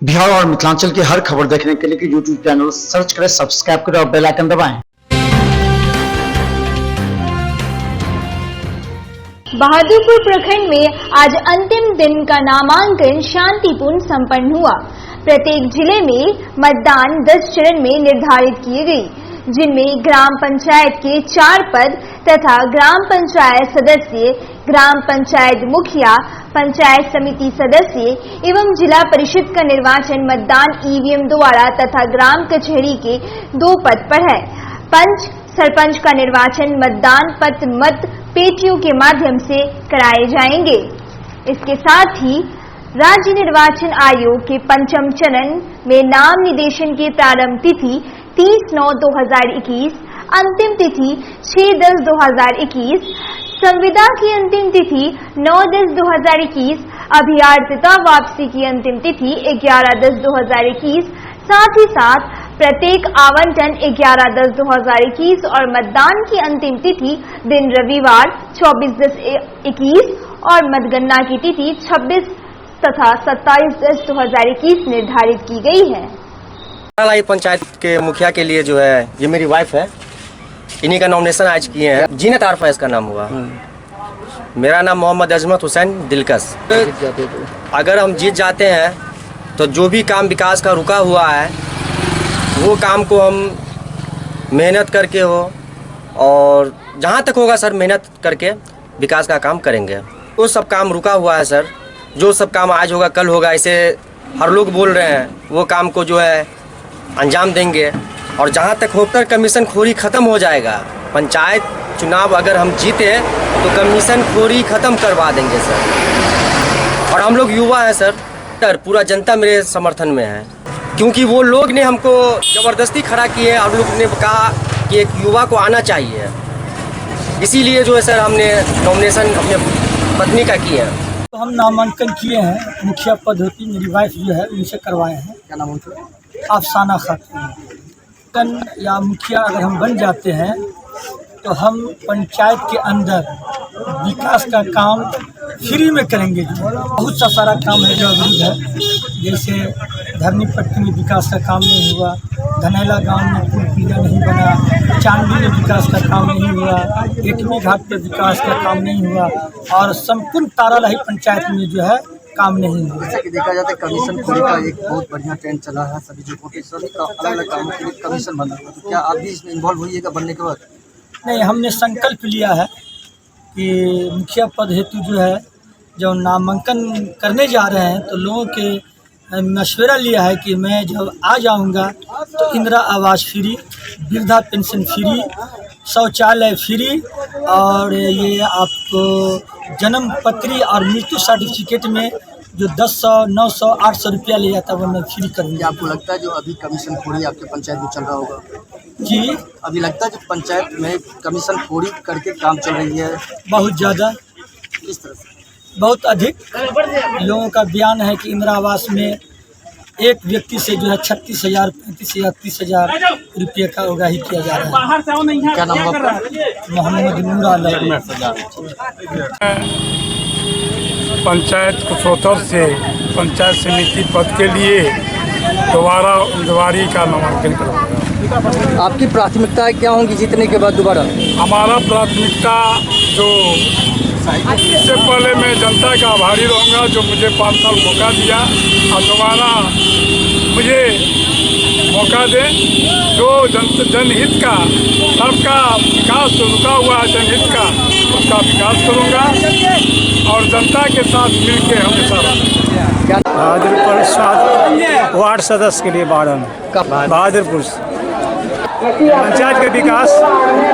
बिहार और मिथिलांचल की हर खबर देखने के लिए यूट्यूब चैनल सर्च करें, सब्सक्राइब करें और बेल आइकन दबाएं। बहादुरपुर प्रखंड में आज अंतिम दिन का नामांकन शांतिपूर्ण संपन्न हुआ। प्रत्येक जिले में मतदान 10 चरण में निर्धारित किए गई, जिनमें ग्राम पंचायत के 4 पद तथा ग्राम पंचायत सदस्य, ग्राम पंचायत मुखिया, पंचायत समिति सदस्य एवं जिला परिषद का निर्वाचन मतदान ईवीएम द्वारा तथा ग्राम कचहरी के 2 पद पर है। पंच सरपंच का निर्वाचन मतदान पत्र मत पेटियों के माध्यम से कराए जाएंगे। इसके साथ ही राज्य निर्वाचन आयोग के 5वें चरण में नाम निर्देशन की प्रारंभ तिथि 30/9/2021, अंतिम तिथि 6/10/2021, संविदा की अंतिम तिथि 9/10/2021, अभ्यर्थता वापसी की अंतिम तिथि 11/10/2021, साथ ही साथ प्रत्येक आवंटन 11/10/2021 और मतदान की अंतिम तिथि दिन रविवार 24/10/21 और मतगणना की तिथि 26 तथा 27/10/2021 निर्धारित की गई है। पंचायत के मुखिया के लिए जो है, ये मेरी वाइफ है, इन्हीं का नॉमिनेशन आज किए हैं। जीनत आर फैज का नाम हुआ। मेरा नाम मोहम्मद अजमत हुसैन दिलकश। अगर हम जीत जाते हैं तो जो भी काम विकास का रुका हुआ है वो काम को हम मेहनत करके हो और जहाँ तक होगा सर मेहनत करके विकास का काम करेंगे। वो सब काम रुका हुआ है सर, जो सब काम आज होगा कल होगा ऐसे हर लोग बोल रहे हैं, वो काम को जो है अंजाम देंगे। और जहाँ तक होकर कमीशन खोरी ख़त्म हो जाएगा, पंचायत चुनाव अगर हम जीते तो कमीशन खोरी ख़त्म करवा देंगे सर। और हम लोग युवा हैं सर, पूरा जनता मेरे समर्थन में है, क्योंकि वो लोग ने हमको ज़बरदस्ती खड़ा किए और लोग ने कहा कि एक युवा को आना चाहिए। इसीलिए जो है सर हमने नॉमिनेशन अपने पत्नी का किया। तो हम नामांकन किए हैं, मुखिया पद होती मेरी वाइफ जो है उनसे करवाए हैं। क्या नाम उनका? अफसाना खातून। या मुखिया अगर हम बन जाते हैं तो हम पंचायत के अंदर विकास का काम फ्री में करेंगे। बहुत सा सारा काम है जो अवरुद्ध है, जैसे धरनी पट्टी में विकास का काम नहीं हुआ, धनेला गांव में पुल पुलिया नहीं बना, चांदी में विकास का काम नहीं हुआ, एकमी घाट पर विकास का काम नहीं हुआ और संपूर्ण तारालाही पंचायत में जो है काम नहीं हुआ। जैसा कि देखा जाता है कमीशन खोरी का एक बहुत बढ़िया ट्रेंड चला है, सभी जो सभी का अलग अलग कामों के लिए कमीशन बना हुआ। तो क्या आप भी इसमें इन्वॉल्व होइएगा बनने के बाद? नहीं, हमने संकल्प लिया है कि मुखिया पद हेतु जो है जब नामांकन करने जा रहे हैं तो लोगों के मशवरा लिया है कि मैं जब आ जाऊंगा तो इंदिरा आवास फ्री, वृद्धा पेंशन फ्री, शौचालय फ्री और ये आपको जन्म पत्री और मृत्यु सर्टिफिकेट में जो 1000, 900, 800 रुपया ले जाता है वो मैं फ्री करूँगा। आपको लगता है जो अभी कमीशन खोरी आपके पंचायत में चल रहा होगा? जी, अभी लगता है जो पंचायत में कमीशन खोरी करके काम चल रही है बहुत ज़्यादा, किस तरह से? बहुत अधिक। लोगों का बयान है कि इंदिरा आवास में एक व्यक्ति से जो है 36,000, 35,000, 30,000 रुपये का उगाही किया जा रहा है। क्या नाम है आपका? मोहम्मद नूर आलम। पंचायत कुशोत्तर से पंचायत समिति पद के लिए दोबारा उम्मीदवारी का नामांकन करवाऊंगा। आपकी प्राथमिकताएं क्या होंगी जीतने के बाद दोबारा? हमारा प्राथमिकता जो इससे पहले मैं जनता का आभारी रहूँगा जो मुझे 5 साल मौका दिया और दोबारा मुझे मौका दे। जो जनहित का सबका विकास जो रुका हुआ है जनहित का, उसका विकास करूँगा और जनता के साथ मिलकर हमेशा रहूँगा। बहादुरपुर वार्ड सदस्य के लिए 12 बहादुरपुर पंचायत के विकास